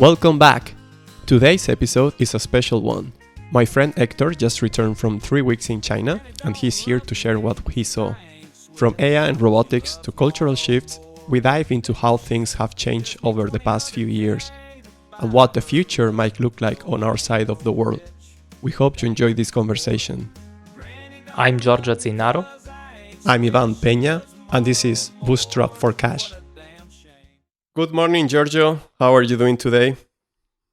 Welcome back! Today's episode is a special one. My friend Héctor just returned from 3 weeks in China and he's here to share what he saw. From AI and robotics to cultural shifts, we dive into how things have changed over the past few years and what the future might look like on our side of the world. We hope you enjoy this conversation. I'm Giorgio and Iván. I'm Iván Peña and this is Bootstrap for Cash. Good morning, Giorgio. How are you doing today?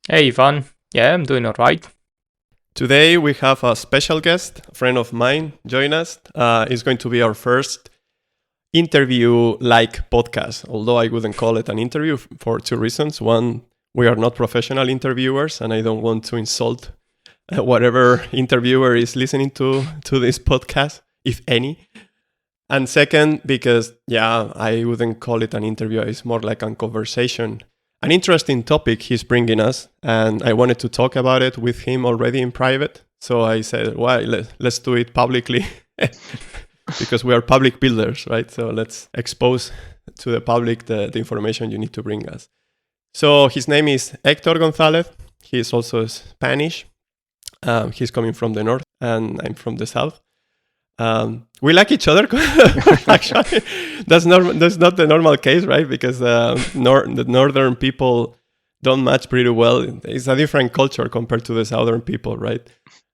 Hey, Iván. Yeah, I'm doing all right. Today we have a special guest, a friend of mine, join us. It's going to be our first interview-like podcast, although I wouldn't call it an interview for two reasons. One, we are not professional interviewers, and I don't want to insult whatever interviewer is listening to this podcast, if any. And second, because, I wouldn't call it an interview. It's more like a conversation. An interesting topic he's bringing us, and I wanted to talk about it with him already in private. So I said, why, let's do it publicly, because we are public builders, right? So let's expose to the public the information you need to bring us. So his name is Héctor González. He is also Spanish. He's coming from the north, and I'm from the south. We like each other. Actually, that's not the normal case, right? Because the northern people don't match pretty well. It's a different culture compared to the southern people, right?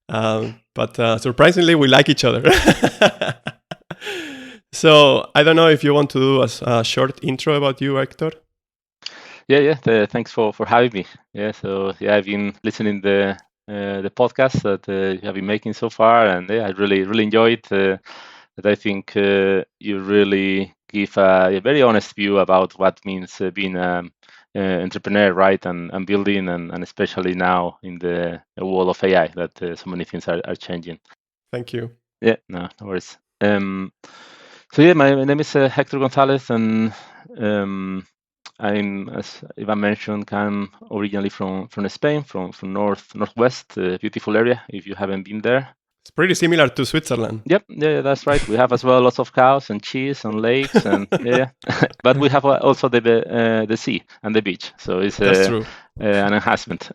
But surprisingly, we like each other. So I don't know if you want to do a short intro about you, Héctor. Thanks for having me. I've been listening the podcast that you have been making so far, and I really enjoy it. That I think you really give a very honest view about what means being an entrepreneur, right, and building, and especially now in the world of AI, that so many things are changing. Thank you. Yeah, no worries. My name is Héctor González, and I'm, as Iván mentioned, I'm originally from Spain, from northwest, beautiful area. If you haven't been there, it's pretty similar to Switzerland. Yep, that's right. We have as well lots of cows and cheese and lakes, and but we have also the sea and the beach. So it's that's true. An enhancement.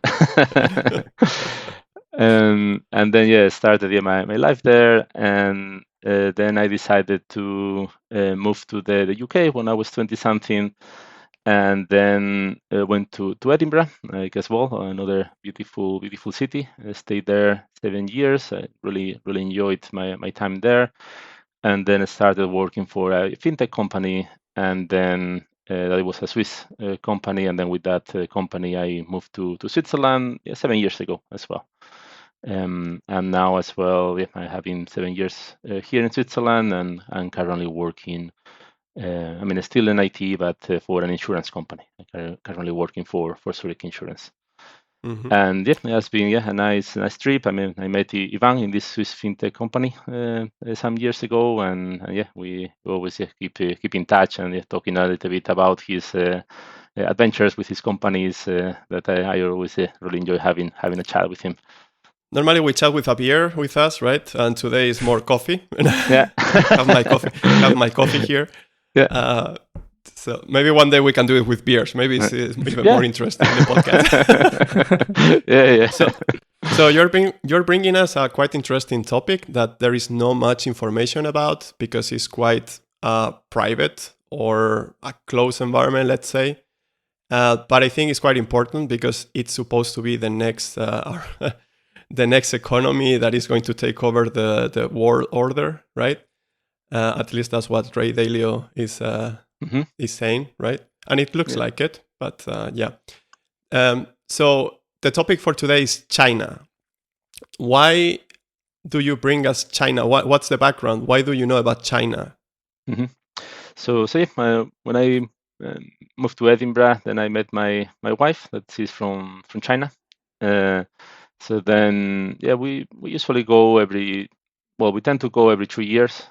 And then started my life there, and then I decided to move to the UK when I was 20 something. And then went to Edinburgh, as well, another beautiful city. I stayed there 7 years. I really enjoyed my time there. And then I started working for a fintech company, and then that was a Swiss company. And then with that company, I moved to Switzerland 7 years ago as well. And now as well, I have been 7 years here in Switzerland, and I'm currently working. Still in IT, but for an insurance company. I'm currently working for Zurich Insurance. Mm-hmm. And it has been a nice trip. I met Iván in this Swiss fintech company some years ago, and we always keep in touch and talking a little bit about his adventures with his companies. That I always really enjoy having a chat with him. Normally we chat with a beer with us, right? And today is more coffee. Yeah, have my coffee here. Yeah. So maybe one day we can do it with beers. Maybe it's even more interesting in the podcast. Yeah. So you're bringing us a quite interesting topic that there is not much information about because it's quite private or a closed environment, let's say. But I think it's quite important because it's supposed to be the next the next economy that is going to take over the world order, right? At least that's what Ray Dalio is saying, right? And it looks like it, but so the topic for today is China. Why do you bring us China? What's the background? Why do you know about China? Mm-hmm. So when I moved to Edinburgh, then I met my wife, that is from China. So then, we usually go we tend to go every 3 years.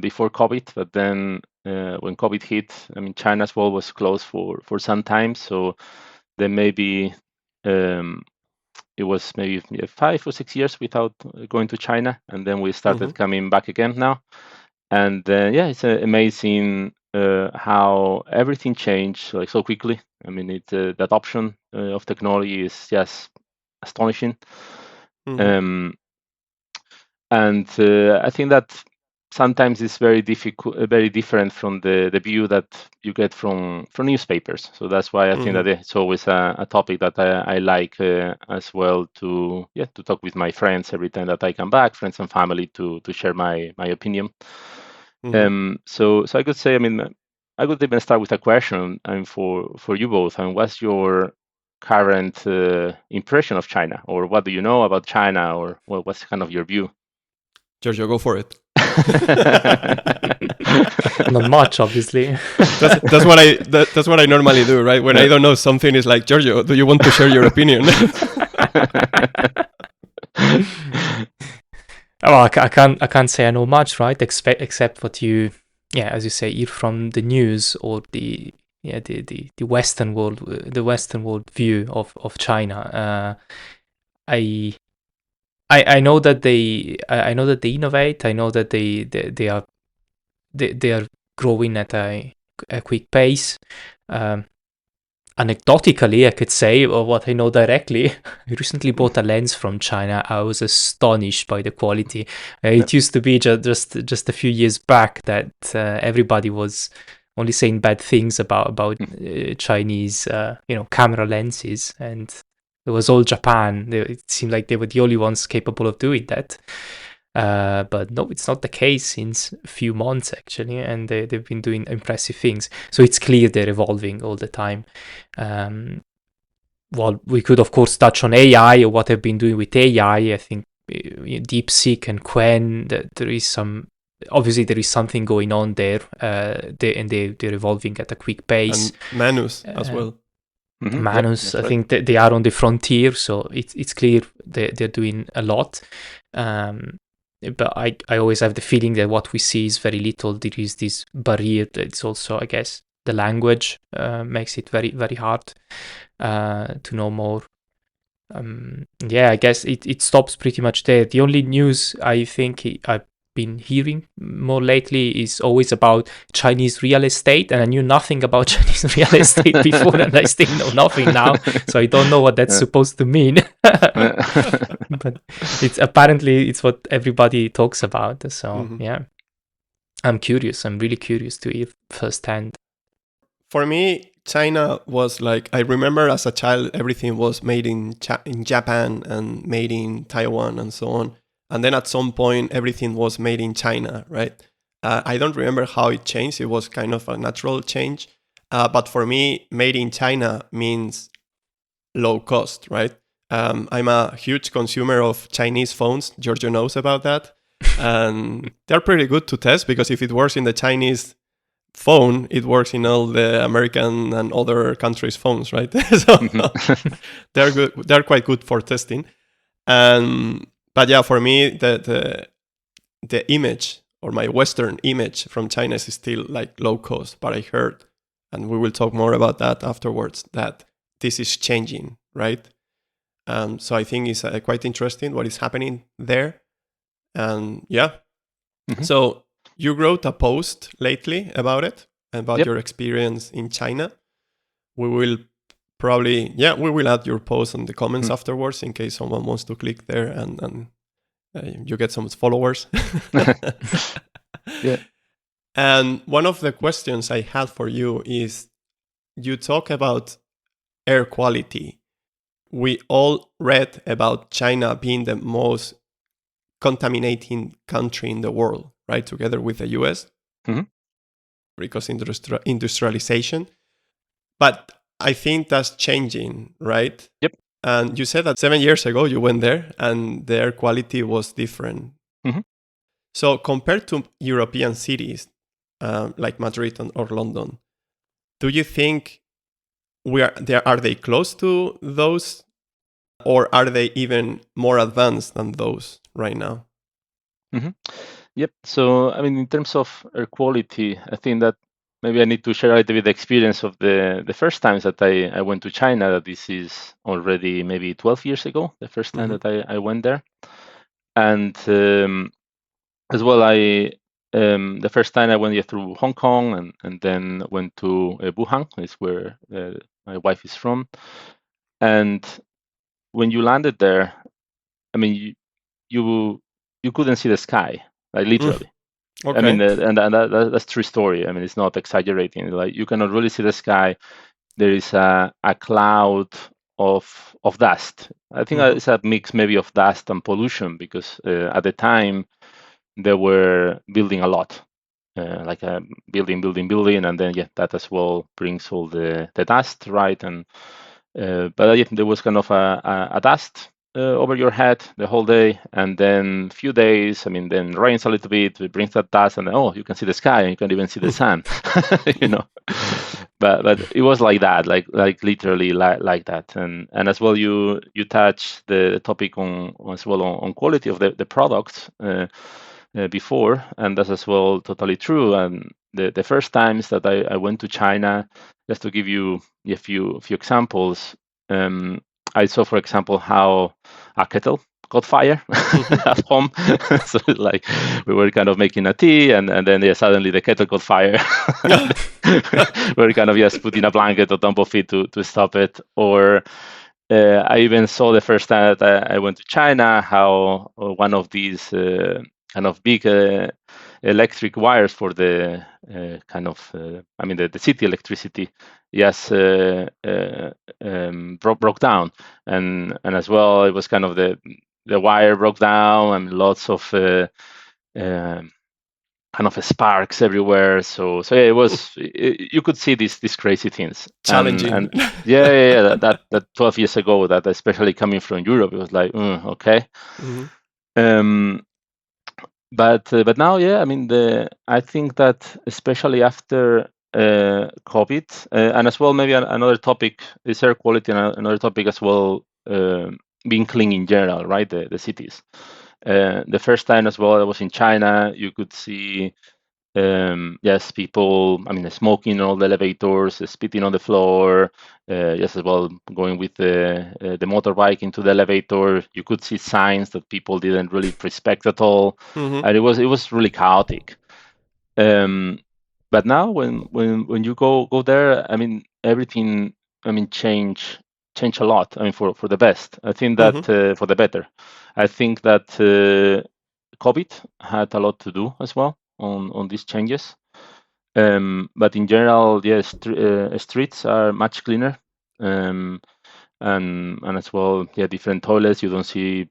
Before COVID, but then when COVID hit, China as well was closed for some time. So then maybe it was maybe 5 or 6 years without going to China, and then we started coming back again now. And it's amazing how everything changed like so quickly. It's the adoption of technology is just astonishing. Mhm. And I think that sometimes it's very difficult, very different from the view that you get from newspapers. So that's why I think that it's always a topic that I like as well to talk with my friends every time that I come back, friends and family, to share my opinion. So I could say, I mean, I could even start with a question, and for you both, and what's your current impression of China, or what do you know about China, or what's kind of your view? Giorgio, go for it. Not much, obviously. That's what I normally do, right? When I don't know something, it's like, Giorgio, do you want to share your opinion? Well, I can't say I know much, right? Except what you, as you say, hear from the news or the Western world, view of China. I know that I know that they innovate. I know that they are growing at a quick pace. Anecdotically, I could say, or what I know directly, I recently bought a lens from China. I was astonished by the quality. It used to be just a few years back that everybody was only saying bad things about Chinese, camera lenses, and it was all Japan. It seemed like they were the only ones capable of doing that. But no, it's not the case since a few months actually, and they've been doing impressive things. So it's clear they're evolving all the time. Well, we could of course touch on AI or what they've been doing with AI. I think DeepSeek and Quen, that there is something going on there. They're evolving at a quick pace. And Manus as well. Manus, I think that they are on the frontier, so it's clear they're doing a lot. But I always have the feeling that what we see is very little. There is this barrier that's also, I guess, the language makes it very, very hard to know more. I guess it stops pretty much there. The only news I think I've been hearing more lately is always about Chinese real estate, and I knew nothing about Chinese real estate before, and I still know nothing now, so I don't know what that's supposed to mean. But it's what everybody talks about, so I'm curious. I'm really curious to hear firsthand. For me, China was like, I remember as a child, everything was made in Japan and made in Taiwan and so on. And then at some point, everything was made in China, right? I don't remember how it changed. It was kind of a natural change. But for me, made in China means low cost, right? I'm a huge consumer of Chinese phones. Giorgio knows about that. And they're pretty good to test, because if it works in the Chinese phone, it works in all the American and other countries' phones, right? So they're good. They're quite good for testing. But yeah, for me, the image, or my Western image from China, is still like low cost. But I heard, and we will talk more about that afterwards, that this is changing, right? So I think it's quite interesting what is happening there. And so you wrote a post lately about it, about your experience in China. We will probably, we will add your post in the comments afterwards in case someone wants to click there and you get some followers. And one of the questions I had for you is, you talk about air quality. We all read about China being the most contaminating country in the world, right? Together with the US, because industrialization. But I think that's changing, right? Yep. And you said that 7 years ago you went there and the air quality was different. So compared to European cities like Madrid or London, do you think are they close to those, or are they even more advanced than those right now? Yep. So, I mean, in terms of air quality, I think that maybe I need to share a little bit the experience of the first times that I went to China. That this is already maybe 12 years ago, the first time that I went there. And as well, the first time I went through Hong Kong and then went to Wuhan, is where my wife is from. And when you landed there, I mean, you couldn't see the sky, like literally. I mean, Okay. that's true story. I mean, it's not exaggerating. Like you cannot really see the sky. There is a cloud of dust. I think Mhm. it's a mix maybe of dust and pollution because at the time they were building a lot, like a building, and then yeah, that as well brings all the dust, right? And but yeah, there was kind of a dust over your head the whole day, and then few days. I mean, then rains a little bit, it brings that dust, and then, oh, you can see the sky, and you can even see the sun, you know. But it was like that, like literally like that, and as well you touch the topic on as well on quality of the product before, and that's as well totally true. And the first times that I went to China, just to give you a few examples, I saw, for example, how a kettle caught fire Mhm. at home. So like we were kind of making a tea, and then yeah, suddenly the kettle caught fire. We were kind of just putting a blanket on top of it to stop it. Or I even saw the first time that I went to China how one of these kind of big electric wires for the kind of I mean the city electricity, yes, broke down, and as well it was kind of the wire broke down and lots of um kind of sparks everywhere. So yeah, it was you could see these crazy things, Challenging. and yeah, that 12 years ago, that especially coming from Europe, it was like okay. Mhm. Um, but now, yeah, I mean, I think that especially after COVID, and as well, maybe another topic is air quality, and another topic as well, being clean in general, right? The cities. The first time as well, I was in China. You could see yes, people, I mean, smoking in all the elevators, spitting on the floor, yes, as well, going with the motorbike into the elevator. You could see signs that people didn't really respect at all, Mhm. and it was really chaotic. Um, but now, when you go there, I mean, everything, I mean, change a lot. I mean, for the best. I think that Mhm. for the better. I think that COVID had a lot to do as well on these changes. But in general, yes, streets are much cleaner, um, and as well, yeah, different toilets. You don't see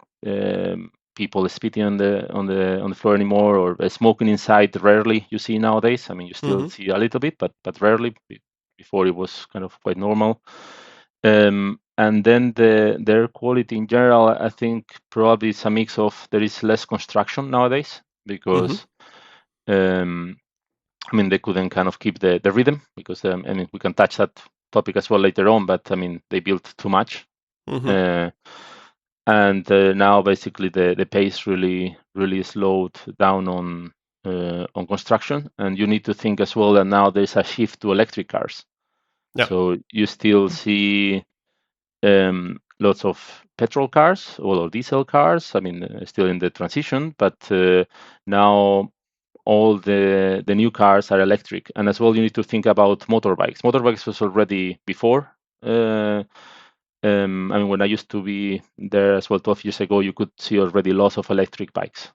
people spitting on the floor anymore, or smoking inside. Rarely you see nowadays. I mean, you still Mhm. see a little bit, but rarely. Before it was kind of quite normal. And then the air quality in general, I think probably it's a mix of there is less construction nowadays Mhm. because. Um, I mean, they couldn't kind of keep the rhythm because I mean, we can touch that topic as well later on. But I mean, they built too much, Mhm. uh, and now basically the pace really slowed down on construction. And you need to think as well that now there's a shift to electric cars. Yeah. So you still see lots of petrol cars or diesel cars. I mean, still in the transition, but now all the new cars are electric. And as well, you need to think about motorbikes. Motorbikes was already before. Uh, I mean, when I used to be there as well 12 years ago, you could see already lots of electric bikes,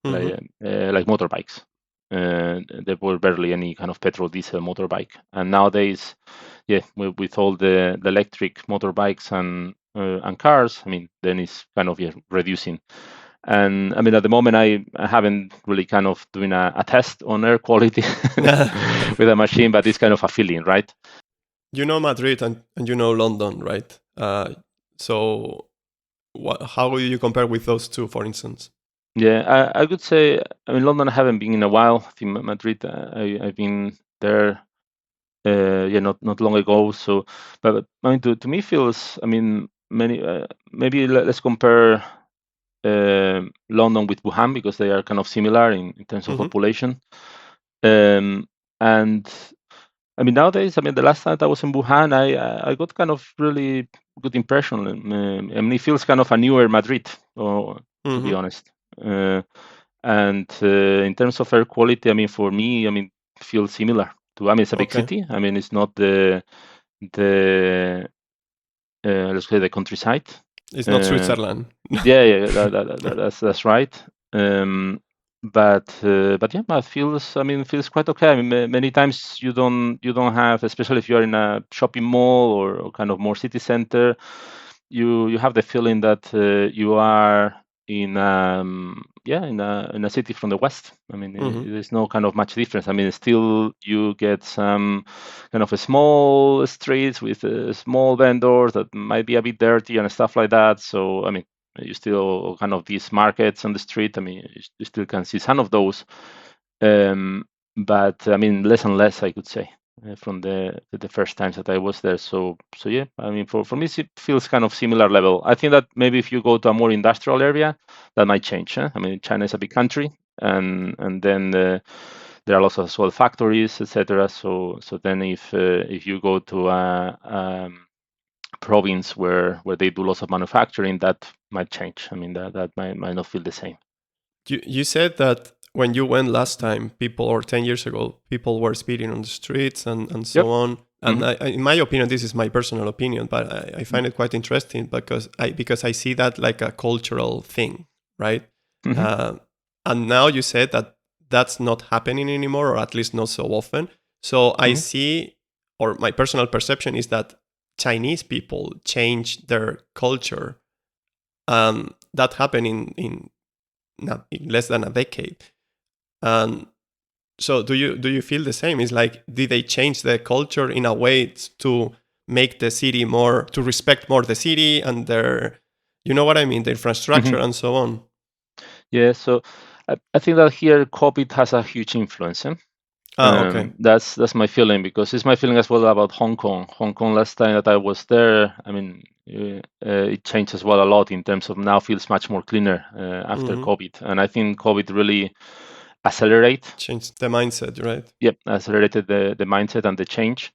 Mhm. like motorbikes. There were barely any kind of petrol diesel motorbike. And nowadays, yeah, with all the electric motorbikes and cars, I mean, then it's kind of, yeah, reducing. And I mean, at the moment, I haven't really kind of doing a test on air quality with a machine, but it's kind of a feeling, right? You know Madrid and you know London, right? So how will you compare with those two, for instance? Yeah, I would say, I mean, London I haven't been in a while. I think Madrid, I've been there, yeah, not long ago. So, but I mean, to me feels, I mean, maybe let's compare London with Wuhan because they are kind of similar in terms of Mhm. population. And I mean, nowadays, I mean, the last time I was in Wuhan, I got kind of really good impression. I mean, it feels kind of a newer Madrid, to be Mhm. honest. Uh, and in terms of air quality, I mean, for me, I mean, feels similar to. I mean, it's a big Okay. city. I mean, it's not the let's say the countryside. It's not Switzerland. Yeah, that's right. But yeah, it feels quite okay. I mean, many times you don't have, especially if you're in a shopping mall or kind of more city center, you have the feeling that you are in in a city from the west. I mean, there's no kind of much difference. I mean, still you get some kind of a small streets with small vendors that might be a bit dirty and stuff like that. So I mean, you still kind of these markets on the street. I mean, you still can see some of those, but I mean, less and less, I could say, from the first times that I was there. So yeah, I mean, for me, it feels kind of similar level. I think that maybe if you go to a more industrial area, that might change. I mean, China is a big country, and then there are lots of as well factories, etc. So then if you go to a province where they do lots of manufacturing, that might change. I mean, that might not feel the same. You said that when you went last time, people, or 10 years ago, people were speeding on the streets and so on. And in my opinion, this is my personal opinion, but I find it quite interesting because I see that like a cultural thing, right? And now you said that that's not happening anymore, or at least not so often. So I see, or my personal perception is that Chinese people change their culture. That happened in less than a decade. So do you feel the same? It's like, did they change the culture in a way to make the city more, to respect more the city and their, you know what I mean, the infrastructure and so on? Yeah, so I think that here COVID has a huge influence. Okay. That's my feeling, because it's my feeling as well about Hong Kong. Hong Kong, last time that I was there, I mean, it changed as well a lot in terms of now feels much more cleaner after COVID. And I think COVID really changed the mindset, right? Yep, accelerated the mindset and the change.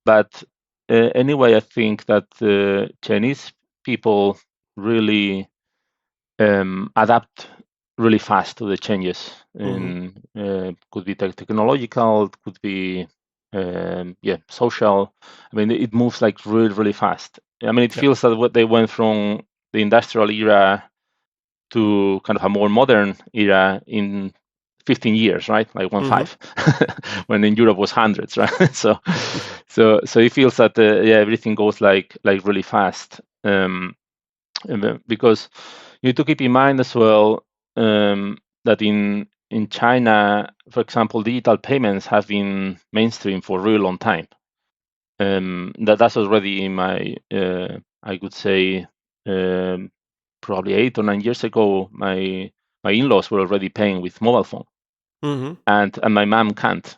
But anyway, I think that Chinese people really adapt really fast to the changes. Could be technological, could be social. I mean, it moves like really fast. I mean, it feels that what they went from the industrial era to kind of a more modern era in 15 years, right? Like 5, when in Europe was hundreds, right? so it feels that everything goes like really fast. Because you need to keep in mind as well that in China, for example, digital payments have been mainstream for a really long time. That's already in my, I could say, probably 8 or 9 years ago, my in-laws were already paying with mobile phone, and my mom can't.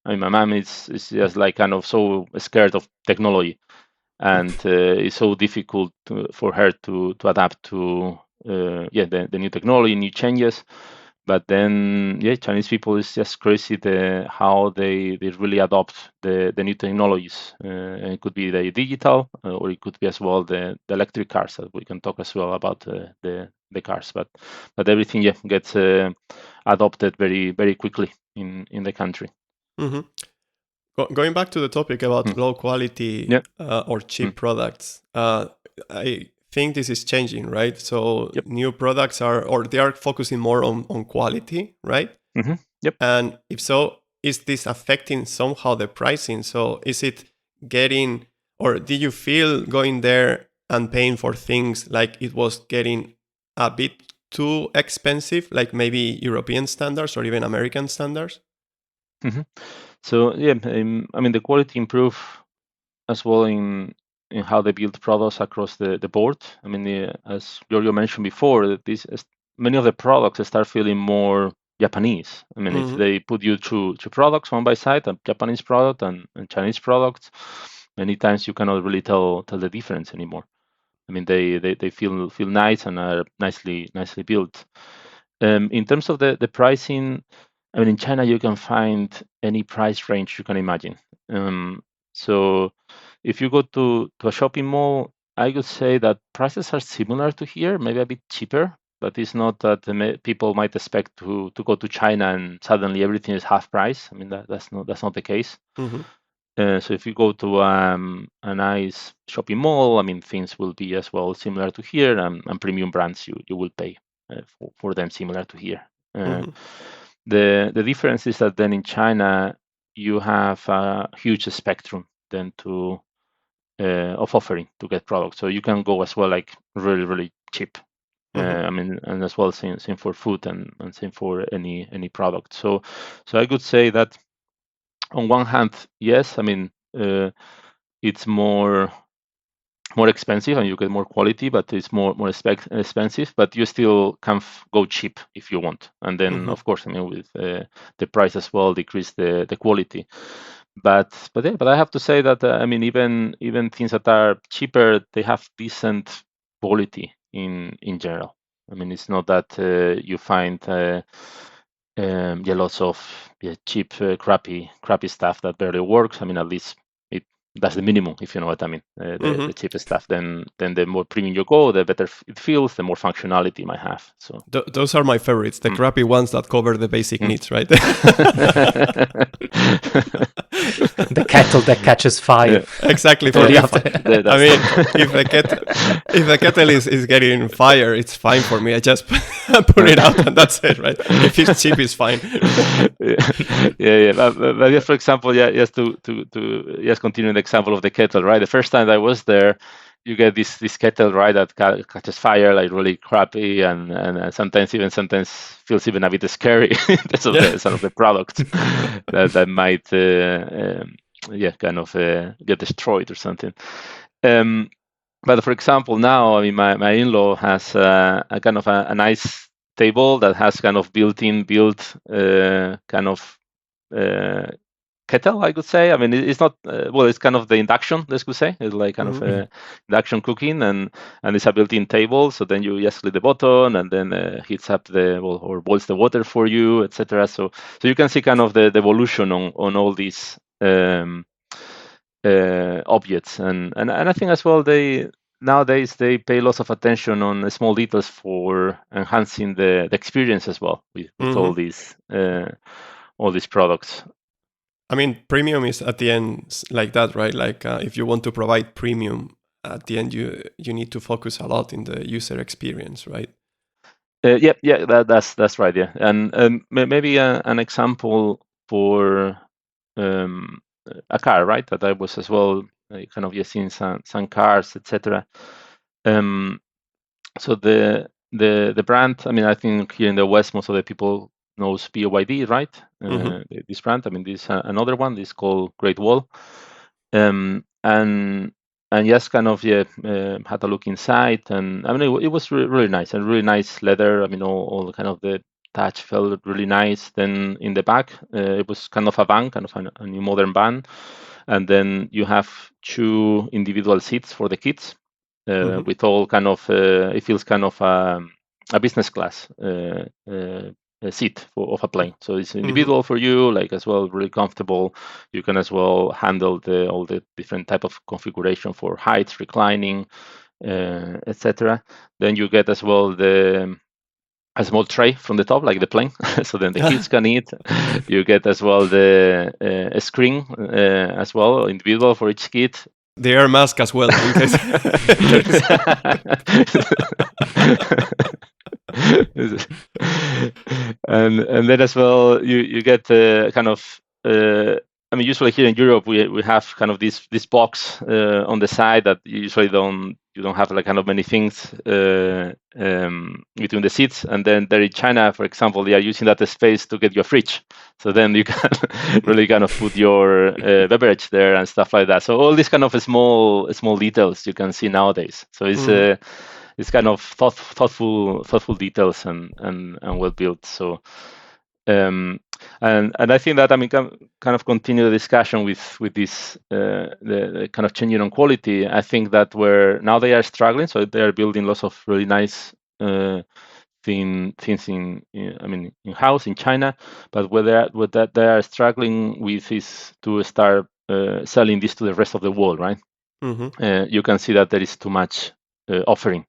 I mean, my mom is just like kind of so scared of technology, and it's so difficult for her to adapt to the new technology, new changes. But then Chinese people is just crazy how they really adopt the new technologies. And it could be the digital, or it could be as well the electric cars, that we can talk as well about the cars. But everything gets adopted very very quickly in the country. Going back to the topic about low quality or cheap products, I think this is changing, right? So new products they are focusing more on quality, right? And if so, is this affecting somehow the pricing? So is it getting, or did you feel going there and paying for things like it was getting a bit too expensive, like maybe European standards or even American standards? So I mean, the quality improved as well in how they build products across the board. I mean, as Giorgio mentioned before, many of the products start feeling more Japanese. I mean, if they put you through two products, one by side, a Japanese product and Chinese products, many times you cannot really tell the difference anymore. I mean, they feel nice and are nicely built. In terms of the pricing, I mean, in China you can find any price range you can imagine. So if you go to a shopping mall, I would say that prices are similar to here, maybe a bit cheaper, but it's not that people might expect to go to China and suddenly everything is half price. I mean, that's not the case. So if you go to a nice shopping mall, I mean, things will be as well similar to here, and premium brands you will pay for them similar to here. The difference is that then in China you have a huge spectrum then of offering to get products, so you can go as well like really cheap. I mean, and as well same for food and same for any product. So I could say that on one hand, yes, I mean, it's more expensive and you get more quality, but it's more expensive, but you still can go cheap if you want. And then of course, I mean, with the price as well decrease the quality. But I have to say that I mean, even things that are cheaper, they have decent quality in general. I mean, it's not that you find lots of cheap, crappy stuff that barely works. I mean, at least that's the minimum, if you know what I mean. The cheapest stuff. Then the more premium you go, the better it feels, the more functionality it might have. So those are my favorites, the crappy ones that cover the basic needs, right? The kettle that catches fire. Yeah, exactly. I mean, if the kettle is getting fire, it's fine for me. I just put it out and that's it, right? If it's cheap, it's fine. Yeah. But just for example, just to just continue the example of the kettle, right? The first time I was there, you get this kettle, right, that catches fire, like really crappy, and sometimes feels even a bit scary because of some of the products that might kind of get destroyed or something. But for example, now, I mean, my in-law has a kind of a nice table that has kind of built kind of kettle, I could say. I mean, it's not it's kind of the induction, let's could say. It's like kind of induction cooking, and it's a built-in table. So then you just click the button, and then heats up or boils the water for you, etc. So you can see kind of the evolution on all these objects, and I think as well nowadays they pay lots of attention on small details for enhancing the experience as well with all these products. I mean, premium is at the end like that, right? Like if you want to provide premium, at the end you need to focus a lot in the user experience, right? That's right. Yeah, and maybe an example for a car, right? That I was as well kind of seeing some cars, etc. So the brand, I mean, I think here in the West, most of the people knows BYD, right? This brand. I mean, this another one. This called Great Wall, and just kind of had a look inside, and I mean, it was really nice, and really nice leather. I mean, all kind of the touch felt really nice. Then in the back, it was kind of a van, kind of a new modern van, and then you have 2 individual seats for the kids. With all kind of, it feels kind of a business class seat of a plane. So it's individual for you, like as well, really comfortable. You can as well handle all the different type of configuration for heights, reclining, etc. Then you get as well a small tray from the top, like the plane, so then the kids can eat. You get as well the screen as well, individual for each kid. The air mask as well. And then as well, you get kind of. I mean, usually here in Europe, we have kind of this box on the side that you usually don't have like kind of many things between the seats. And then there in China, for example, they are using that space to get your fridge. So then you can really kind of put your beverage there and stuff like that. So all these kind of small details you can see nowadays. So it's kind of thoughtful details and well built. So. And I think that, I mean, kind of continue the discussion with this the kind of changing on quality. I think that where now they are struggling, so they are building lots of really nice things in house in China, but what that they are struggling with is to start selling this to the rest of the world, right? You can see that there is too much offering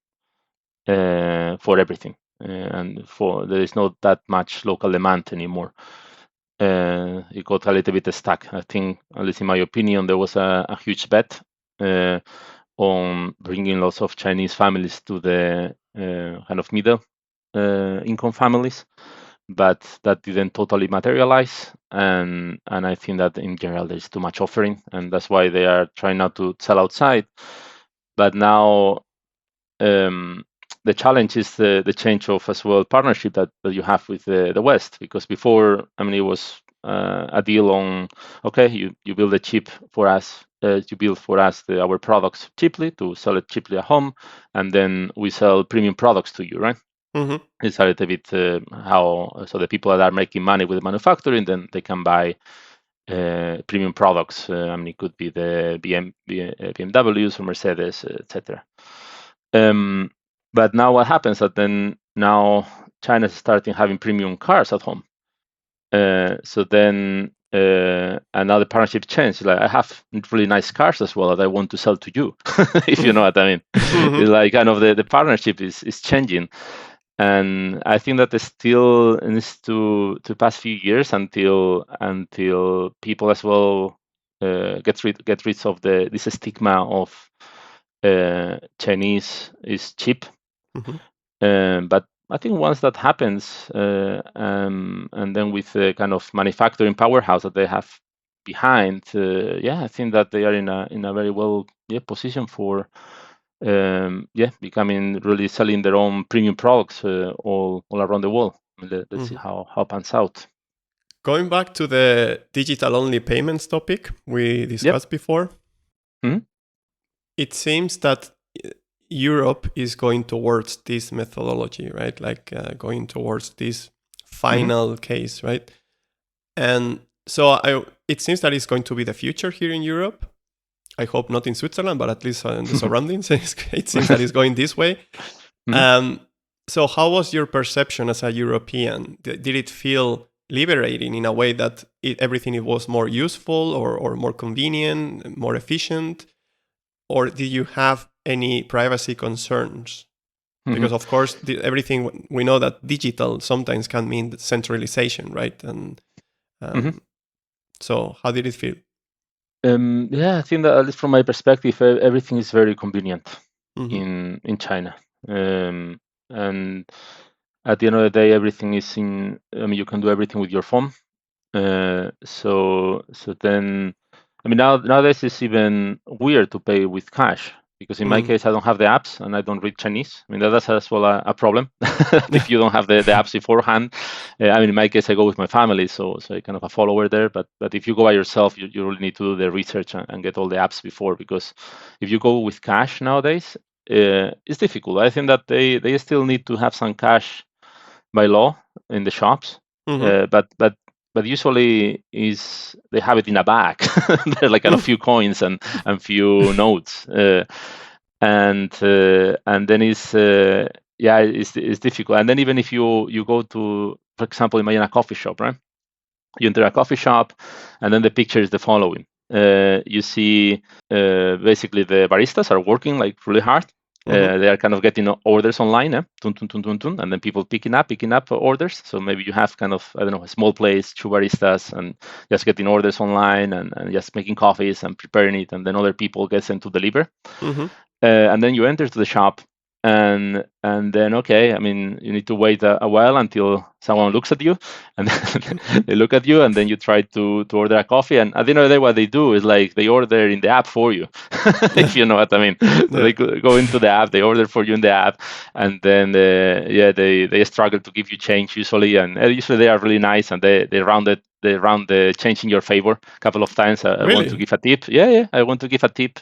for everything. And there is not that much local demand anymore. it got a little bit stuck. I think, at least in my opinion, there was a huge bet on bringing lots of Chinese families to the kind of middle income families, but that didn't totally materialize. And I think that in general there's too much offering, and that's why they are trying not to sell outside. But now the challenge is the change of as well partnership that you have with the West, because before, I mean, it was a deal on, okay, you build a chip for us, you build for us our products cheaply to sell it cheaply at home, and then we sell premium products to you, right? Mm-hmm. It's a little bit how, so the people that are making money with the manufacturing, then they can buy premium products. I mean, it could be the BMWs or Mercedes, etc. But now what happens that then now China is starting having premium cars at home. So then another partnership change. Like, I have really nice cars as well that I want to sell to you, if you know what I mean. Mm-hmm. It's like kind of the partnership is changing. And I think that it still needs to pass few years until people as well get rid of this stigma of Chinese is cheap. Mm-hmm. But I think once that happens, and then with the kind of manufacturing powerhouse that they have behind, I think that they are in a very well position for becoming really selling their own premium products all around the world. Let's see how it pans out. Going back to the digital-only payments topic we discussed before, it seems that Europe is going towards this methodology, right? Like going towards this final case, right? And so it seems that it's going to be the future here in Europe. I hope not in Switzerland, but at least in the surroundings, it seems that it's going this way. So how was your perception as a European? Did it feel liberating in a way that everything was more useful or more convenient, more efficient? Or did you have any privacy concerns? Because of course, everything we know that digital sometimes can mean centralization, right? And so, how did it feel? I think that at least from my perspective, everything is very convenient in China, and at the end of the day, everything is in. I mean, you can do everything with your phone. So then, I mean, nowadays it's even weird to pay with cash, because in my case I don't have the apps and I don't read Chinese. I mean, that's as well a problem if you don't have the apps beforehand. I mean, in my case I go with my family, so I kind of a follower there. But if you go by yourself, you really need to do the research and get all the apps before, because if you go with cash nowadays, it's difficult. I think that they still need to have some cash by law in the shops, but usually they have it in a bag. They're like a few coins and few notes, and then it's difficult. And then even if you go to, for example, imagine a coffee shop, right? You enter a coffee shop, and then the picture is the following. You see basically the baristas are working like really hard. They are kind of getting orders online, and then people picking up orders. So maybe you have kind of, I don't know, a small place, two baristas, and just getting orders online and just making coffees and preparing it, and then other people get sent to deliver. And then you enter to the shop, and then, okay, I mean, you need to wait a while until someone looks at you, and then they look at you, and then you try to order a coffee. And at the end of the day, what they do is like they order in the app for you, if you know what I mean. So they go into the app, they order for you in the app, and then they struggle to give you change usually, and usually they are really nice, and they round the change in your favor a couple of times. I want to give a tip. I want to give a tip.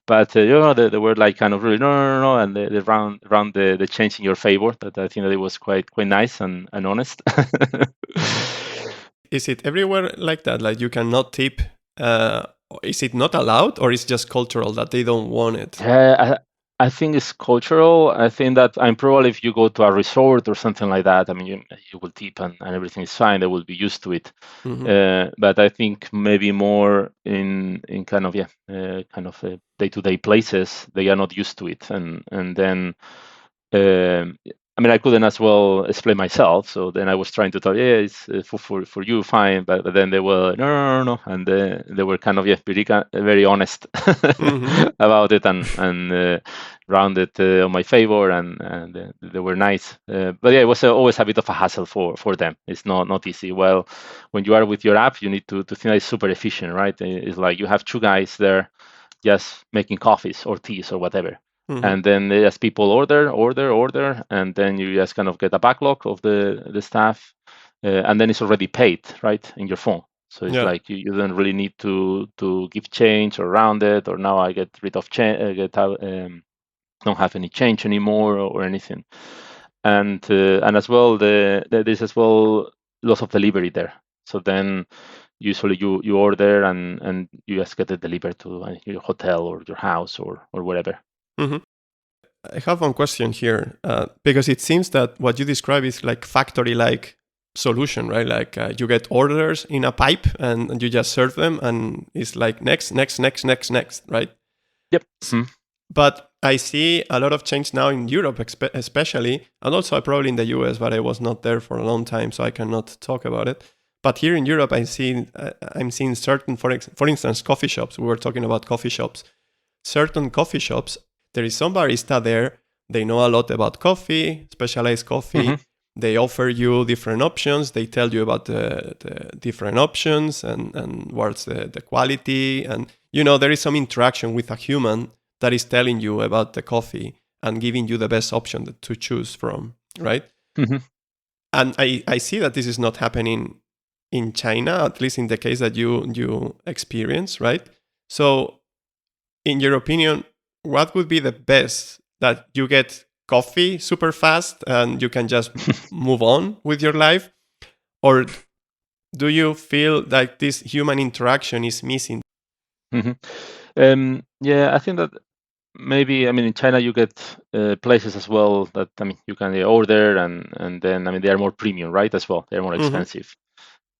But they were like kind of really no, and they round the change in your favor. That I think that it was quite nice and honest. Is it everywhere like that? Like you cannot tip? Is it not allowed, or is it just cultural that they don't want it? I think it's cultural. I think that probably if you go to a resort or something like that, I mean, you will tip and everything is fine. They will be used to it. But I think maybe more in kind of day-to-day places, they are not used to it, and then I mean, I couldn't as well explain myself. So then I was trying to tell, yeah, it's for you, fine. But then they were, no. And they were kind of, very honest about it and rounded on my favor. And they were nice. But yeah, it was always a bit of a hassle for them. It's not easy. Well, when you are with your app, you need to think that it's super efficient, right? It's like you have two guys there just making coffees or teas or whatever. And then as people order, and then you just kind of get a backlog of the staff, and then it's already paid, right, in your phone. So it's like you don't really need to give change or round it, or now I get rid of change, don't have any change anymore or anything. And as well, there's as well lots of delivery there. So then usually you order and you just get it delivered to your hotel or your house or wherever. I have one question here, because it seems that what you describe is like factory-like solution, right? Like you get orders in a pipe and you just serve them, and it's like next, right? Yep. But I see a lot of change now in Europe, especially, and also probably in the US, but I was not there for a long time, so I cannot talk about it. But here in Europe, I'm seeing certain, for instance, coffee shops. We were talking about coffee shops. Certain coffee shops, there is some barista there. They know a lot about coffee, specialized coffee. They offer you different options. They tell you about the different options and what's the quality. And, there is some interaction with a human that is telling you about the coffee and giving you the best option to choose from, right? And I see that this is not happening in China, at least in the case that you experience, right? So in your opinion, what would be the best, that you get coffee super fast and you can just move on with your life? Or do you feel like this human interaction is missing? Yeah, I think that maybe, in China you get places as well that, you can order and then, they are more premium, right, as well. They're more expensive.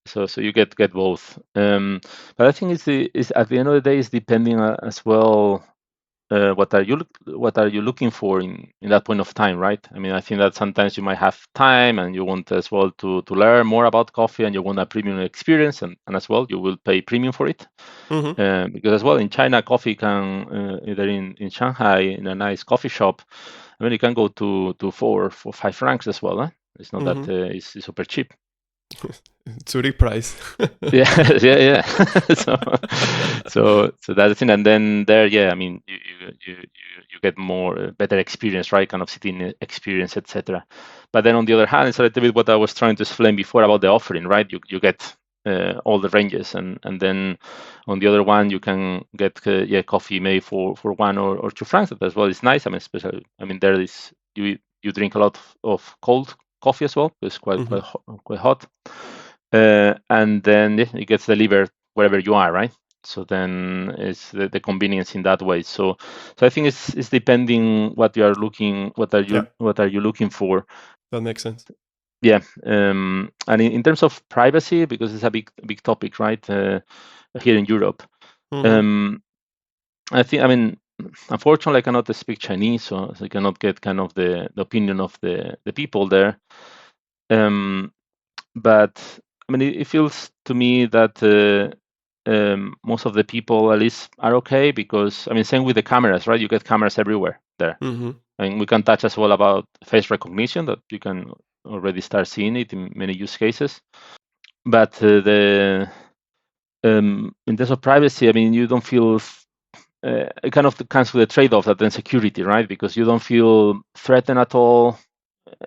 So you get both. But I think it's at the end of the day, it's depending as well. What are you looking for in that point of time, right? I think that sometimes you might have time and you want as well to learn more about coffee and you want a premium experience, and as well you will pay premium for it. Because as well in China, coffee can either in Shanghai in a nice coffee shop, it can go to 4 or 5 francs as well. It's not that it's super cheap. Zurich price. yeah. so that's the thing. And then there, you get more better experience, right? Kind of sitting experience, etc. But then on the other hand, it's a little bit what I was trying to explain before about the offering, right? You get all the ranges, and then on the other one you can get coffee made for 1 or 2 francs. That as well is nice. Especially there is you drink a lot of cold coffee as well. It's quite hot. And then it gets delivered wherever you are, right? So then it's the convenience in that way. So I think it's depending what you are looking, what are you looking for. That makes sense. Yeah, and in terms of privacy, because it's a big topic, right? Here in Europe, I think, unfortunately, I cannot speak Chinese, so I cannot get kind of the opinion of the people there. But it feels to me that most of the people at least are okay, because same with the cameras, right? You get cameras everywhere there. We can touch as well about face recognition, that you can already start seeing it in many use cases. But in terms of privacy, you don't feel it kind of comes with a trade-off, that then security, right? Because you don't feel threatened at all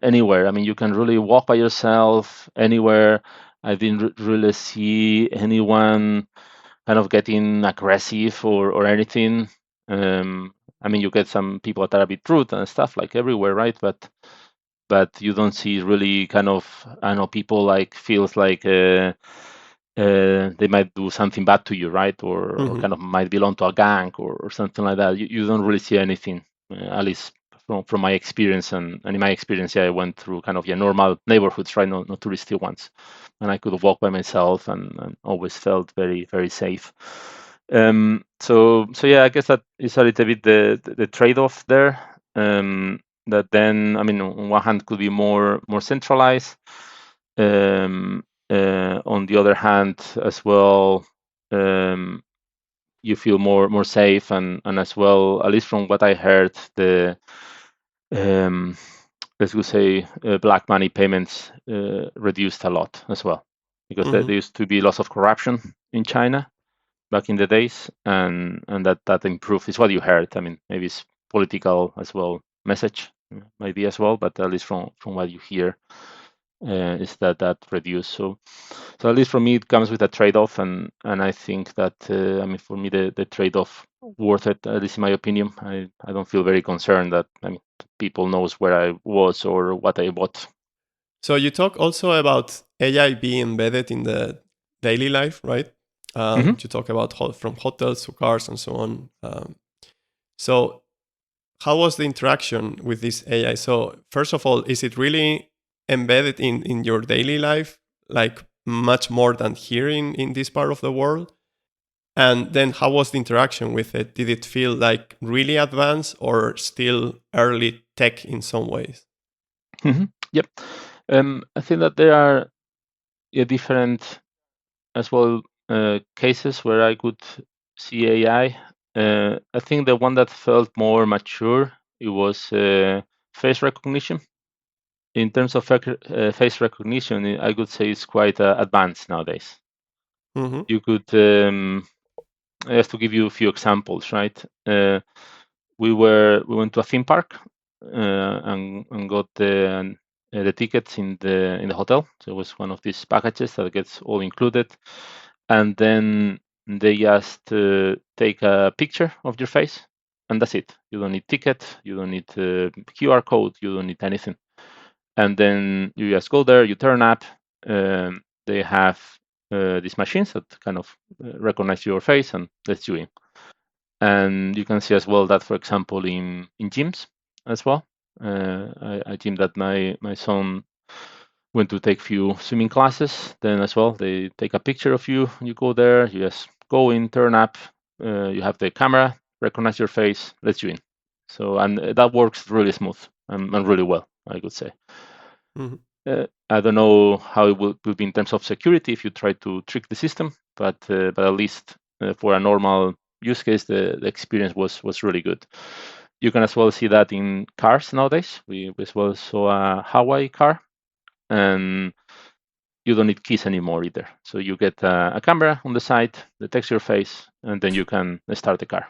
anywhere. You can really walk by yourself anywhere. I didn't really see anyone kind of getting aggressive or anything. You get some people that are a bit rude and stuff, like everywhere, right? But you don't see really kind of, I know, people like feels like they might do something bad to you, right? Or kind of might belong to a gang or something like that. You don't really see anything, at least from my experience. And in my experience, I went through kind of normal neighborhoods, right? Not touristy ones. And I could walk by myself and always felt very, very safe. So I guess that is a little bit the trade-off there. that then, I mean, on one hand could be more centralized. On the other hand, as well, you feel more safe, and as well, at least from what I heard, the let's go say black money payments reduced a lot as well, because there used to be lots of corruption in China back in the days, and that improved. Is what you heard. I mean, maybe it's political as well message, maybe as well, but at least from what you hear, is that reduced. So at least for me, it comes with a trade-off, and I think that I mean, for me, the trade-off worth it, at least in my opinion. I don't feel very concerned that, I mean, people knows where I was or what I bought. So you talk also about AI being embedded in the daily life, right? You talk about from hotels to cars and so on. So how was the interaction with this AI? So first of all, is it really embedded in your daily life, like much more than here in this part of the world? And then how was the interaction with it? Did it feel like really advanced or still early tech in some ways? Yep. I think that there are different as well cases where I could see AI. I think the one that felt more mature, it was face recognition. In terms of face recognition, I could say it's quite advanced nowadays. You could, just to give you a few examples, right? We went to a theme park and got the tickets in the hotel. So it was one of these packages that gets all included, and then they just take a picture of your face, and that's it. You don't need ticket, you don't need QR code, you don't need anything. And then you just go there, you turn up. They have these machines that kind of recognize your face and lets you in. And you can see as well that, for example, in gyms as well, a gym that my son went to take few swimming classes. Then as well, they take a picture of you. You go there, you just go in, turn up. You have the camera, recognize your face, lets you in. So, and that works really smooth and really well, I could say. I don't know how it will be in terms of security if you try to trick the system, but at least for a normal use case, the experience was really good. You can as well see that in cars nowadays. We as well saw a Hawaii car, and you don't need keys anymore either. So you get a camera on the side, detects your face, and then you can start the car.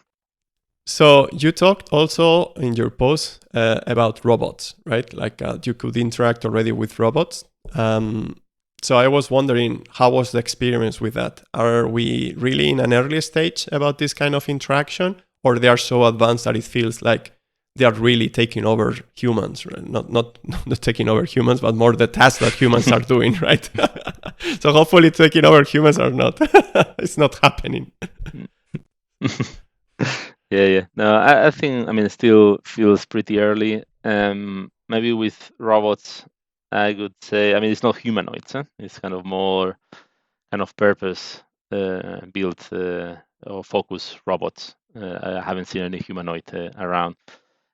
So you talked also in your post about robots, right? Like you could interact already with robots. So I was wondering, how was the experience with that? Are we really in an early stage about this kind of interaction, or they are so advanced that it feels like they are really taking over humans, right? Not taking over humans, but more the tasks that humans are doing, right? So hopefully taking over humans are not. It's not happening. Yeah. No, I think, I mean, it still feels pretty early. Maybe with robots, I would say, I mean, it's not humanoids. It's kind of more kind of purpose built or focus robots. I haven't seen any humanoid around.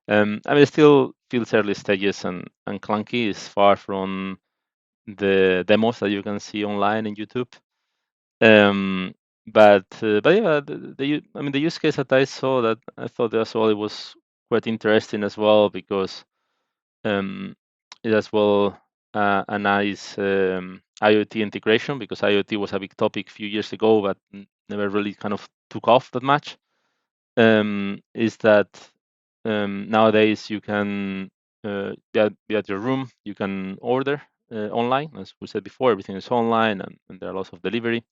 I mean, it still feels early stages and clunky. It's far from the demos that you can see online in YouTube. But yeah, I mean, the use case that I saw, that I thought as well, it was quite interesting as well, because it as well a nice IoT integration, because IoT was a big topic a few years ago, but never really kind of took off that much. Is that nowadays you can be at your room, you can order online. As we said before, everything is online, and there are lots of delivery.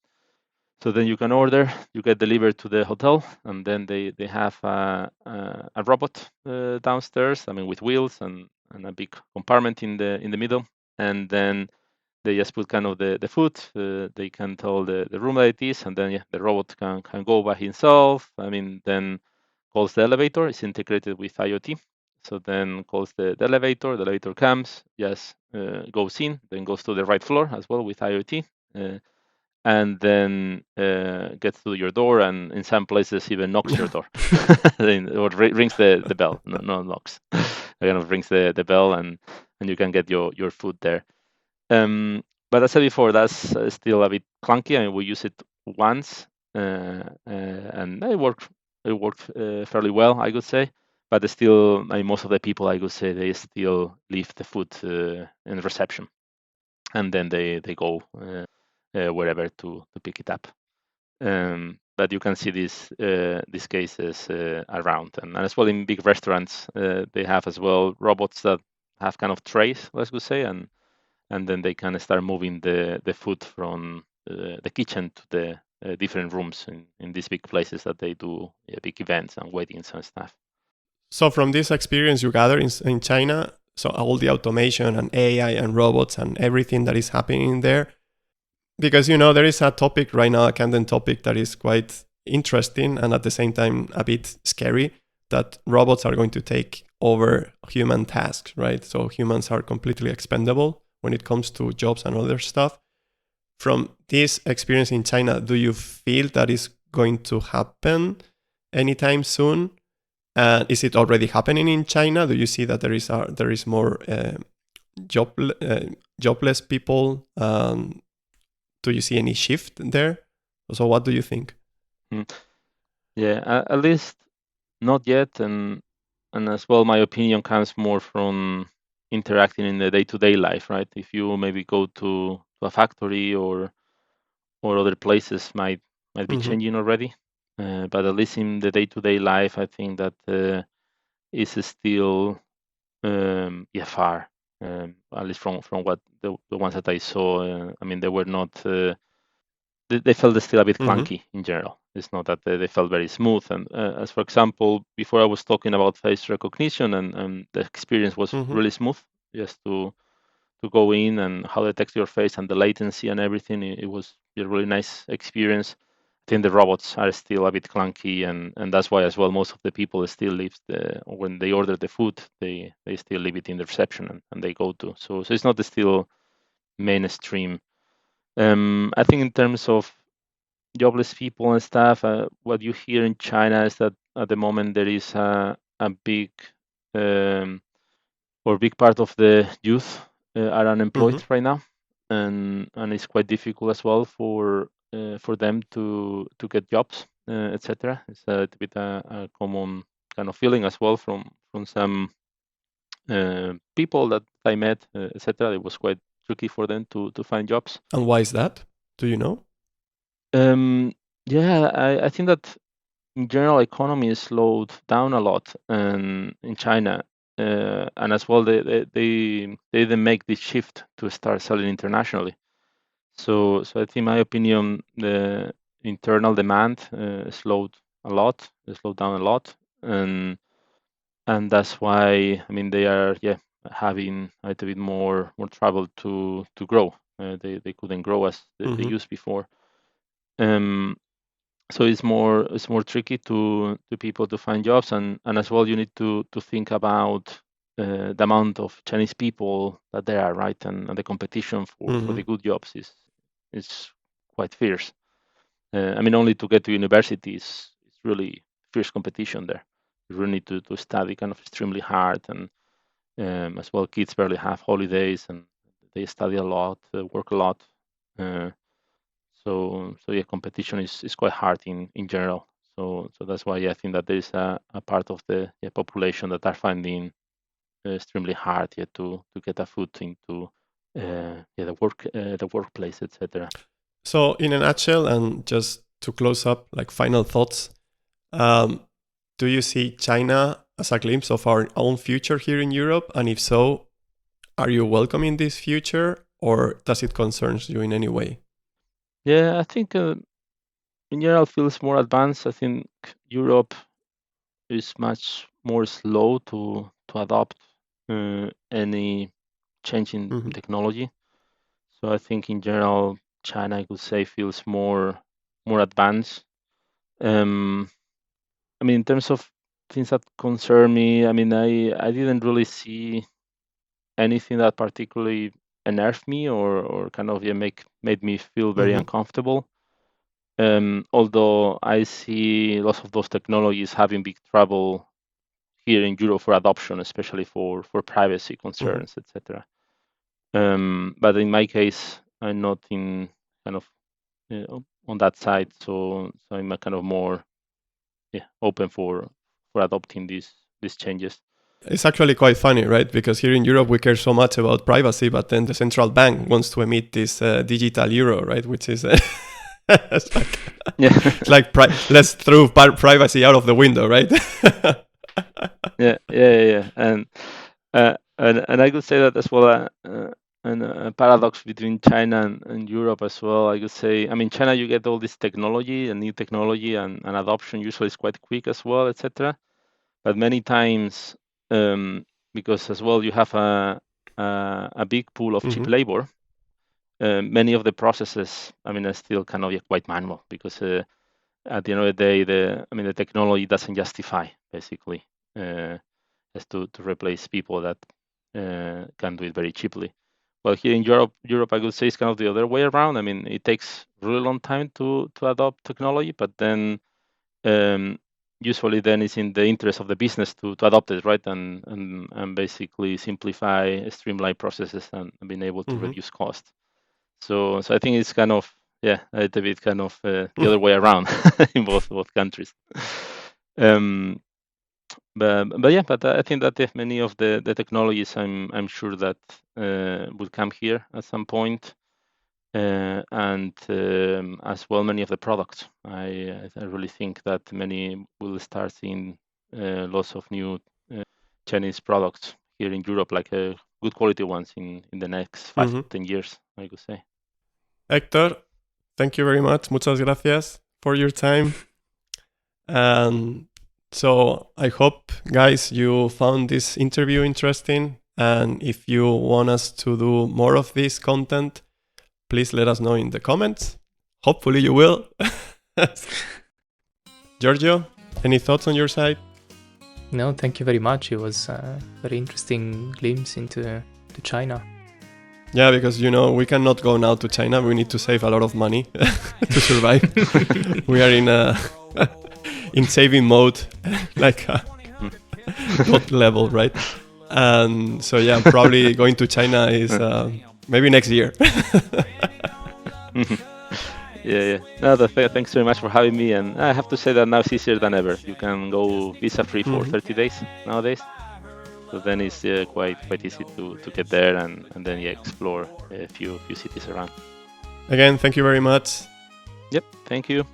So then you can order, you get delivered to the hotel, and then they have a robot downstairs. I mean, with wheels and a big compartment in the middle, and then they just put kind of the food. They can tell the room that it is, and then the robot can go by himself. I mean, then calls the elevator. It's integrated with IoT. So then calls the elevator. The elevator comes, goes in, then goes to the right floor as well with IoT. and then gets to your door, and in some places even knocks your door, or rings the bell. No knocks. Kind of rings the bell, and you can get your food there. But as I said before, that's still a bit clunky. I mean, we use it once, and it worked. It worked fairly well, I would say. But still, I mean, most of the people, I would say, they still leave the food in reception, and then they go wherever to pick it up. But you can see these cases around, and as well in big restaurants, they have as well robots that have kind of trays, let's go say, and then they can start moving the food from the kitchen to the different rooms in these big places that they do big events and weddings and stuff. So from this experience you gather in China, so all the automation and AI and robots and everything that is happening there, because there is a topic right now, a content topic that is quite interesting and at the same time a bit scary, that robots are going to take over human tasks, right? So humans are completely expendable when it comes to jobs and other stuff. From this experience in China, do you feel that is going to happen anytime soon? And is it already happening in China? Do you see that there is more jobless people? Do you see any shift there? So what do you think? Yeah, at least not yet, and as well, my opinion comes more from interacting in the day-to-day life, right? If you maybe go to a factory or other places, might be changing already. But at least in the day-to-day life, I think that is still far. At least from what the ones that I saw. I mean, they were not. They felt still a bit clunky in general. It's not that they felt very smooth. And as for example, before I was talking about face recognition, and the experience was really smooth, just to go in and how they detect your face and the latency and everything. It was a really nice experience. I think the robots are still a bit clunky, and that's why as well most of the people still leave when they order the food, they still leave it in the reception and they go to. So it's not still mainstream. I think in terms of jobless people and stuff, what you hear in China is that at the moment there is a big or big part of the youth are unemployed right now, and it's quite difficult as well for them to get jobs, etc. It's a bit a common kind of feeling as well from some people that I met, etc. It was quite tricky for them to find jobs. And why is that? Do you know? Yeah, I think that in general economy is slowed down a lot in China, and as well they then make this shift to start selling internationally. So I think, in my opinion, the internal demand slowed down a lot, and that's why, I mean, they are having a little bit more trouble to grow. They couldn't grow as they used before. So it's more tricky to people to find jobs, and as well you need to think about the amount of Chinese people that there are, right? And the competition for the good jobs is quite fierce. I mean, only to get to university is really fierce competition there. You really need to study kind of extremely hard, and as well kids barely have holidays, and they study a lot, work a lot. So yeah, competition is quite hard in general. So that's why I think that there is a part of the population that are finding extremely hard to get a foot into the workplace, etc. So in a nutshell, and just to close up, like final thoughts, do you see China as a glimpse of our own future here in Europe? And if so, are you welcoming this future, or does it concern you in any way? Yeah, I think in general feels more advanced. I think Europe is much more slow to adopt any change in technology. So I think in general, China, I could say, feels more advanced. I mean, in terms of things that concern me, I mean, I didn't really see anything that particularly unnerved me or kind of made me feel very Mhm. uncomfortable. Although I see lots of those technologies having big trouble here in Europe for adoption, especially for privacy concerns, etc. But in my case, I'm not in kind of on that side, so I'm a kind of more open for adopting these changes. It's actually quite funny, right? Because here in Europe we care so much about privacy, but then the central bank wants to emit this digital euro, right? Which is it's like, it's like let's throw privacy out of the window, right? yeah. And I could say that as well. And a paradox between China and Europe as well. I could say, I mean, China, you get all this technology and new technology, and adoption usually is quite quick as well, etc. But many times, because as well you have a big pool of cheap labor, many of the processes, I mean, are still kind of quite manual because at the end of the day, the technology doesn't justify basically as to replace people that can do it very cheaply. Well, here in Europe, I would say it's kind of the other way around. I mean, it takes really long time to adopt technology, but then usually then it's in the interest of the business to adopt it, right? And basically simplify, streamline processes and being able to reduce cost. So I think it's kind of a little bit kind of the other way around in both countries. But I think that many of the technologies I'm sure that will come here at some point, and as well many of the products. I really think that many will start seeing lots of new Chinese products here in Europe, like good quality ones in the next 5 to 10 years, I could say. Héctor, thank you very much. Muchas gracias for your time. And so I hope, guys, you found this interview interesting. And if you want us to do more of this content, please let us know in the comments. Hopefully you will. Giorgio, any thoughts on your side? No, thank you very much. It was a very interesting glimpse into China. Yeah, because we cannot go now to China. We need to save a lot of money to survive. We are in saving mode, like top level, right? And so yeah, probably going to China is maybe next year. Yeah. No, thanks very much for having me. And I have to say that now it's easier than ever. You can go visa-free for 30 days nowadays. So then it's quite easy to get there and then explore a few cities around. Again, thank you very much. Yep, thank you.